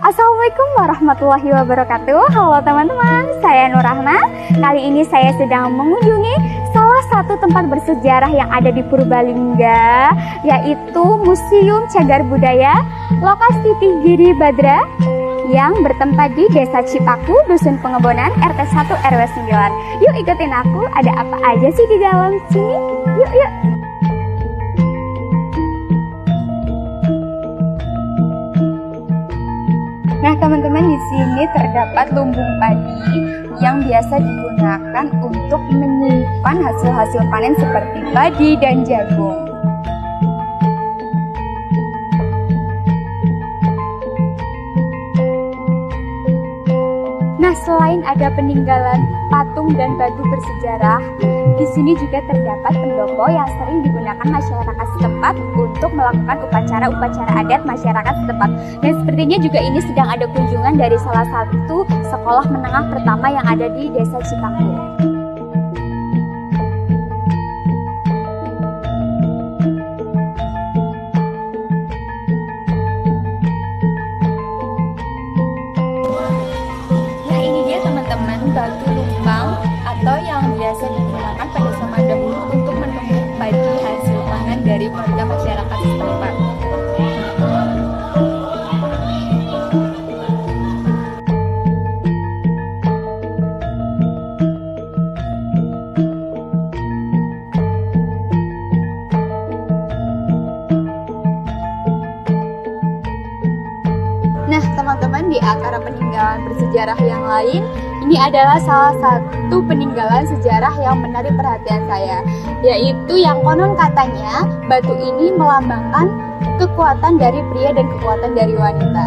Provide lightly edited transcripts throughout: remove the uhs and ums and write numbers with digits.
Assalamualaikum warahmatullahi wabarakatuh. Halo teman-teman, saya Nur Rahma. Kali ini saya sedang mengunjungi salah satu tempat bersejarah yang ada di Purbalingga, yaitu Museum Cagar Budaya lokasi Tigiri Badra yang bertempat di Desa Cipaku, Dusun Pengebonan, RT 1 RW 9. Yuk ikutin aku, ada apa aja sih di dalam sini? Yuk. Nah teman-teman, di sini terdapat lumbung padi yang biasa digunakan untuk menyimpan hasil-hasil panen seperti padi dan jagung. Nah, selain ada peninggalan patung dan batu bersejarah, di sini juga terdapat pendopo yang sering digunakan masyarakat setempat untuk melakukan upacara-upacara adat masyarakat setempat. Dan sepertinya juga ini sedang ada kunjungan dari salah satu sekolah menengah pertama yang ada di Desa Cipaku. Batu lumpang atau yang biasa digunakan pada zaman dahulu untuk menumpuk padi hasil panen dari warga masyarakat setempat. Nah teman-teman, di antara peninggalan bersejarah yang lain, ini adalah salah satu peninggalan sejarah yang menarik perhatian saya, yaitu yang konon katanya batu ini melambangkan kekuatan dari pria dan kekuatan dari wanita.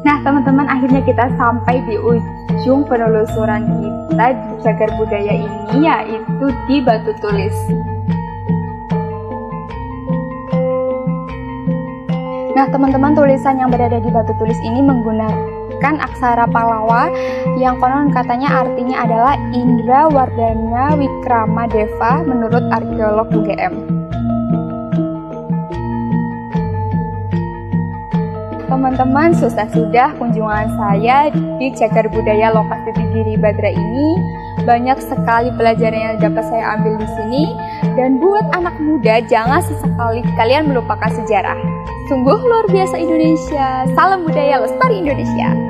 Nah teman-teman, akhirnya kita sampai di ujung penelusuran kita di cagar budaya ini, yaitu di Batu Tulis. Nah teman-teman, tulisan yang berada di Batu Tulis ini menggunakan aksara Pallawa yang konon katanya artinya adalah Indra Wardana Wikrama Deva menurut arkeolog UGM. Teman-teman, sudah kunjungan saya di cagar budaya lokasi Tigiri Badra ini. Banyak sekali pelajaran yang dapat saya ambil di sini. Dan buat anak muda, jangan sesekali kalian melupakan sejarah. Sungguh luar biasa Indonesia. Salam budaya lestari Indonesia.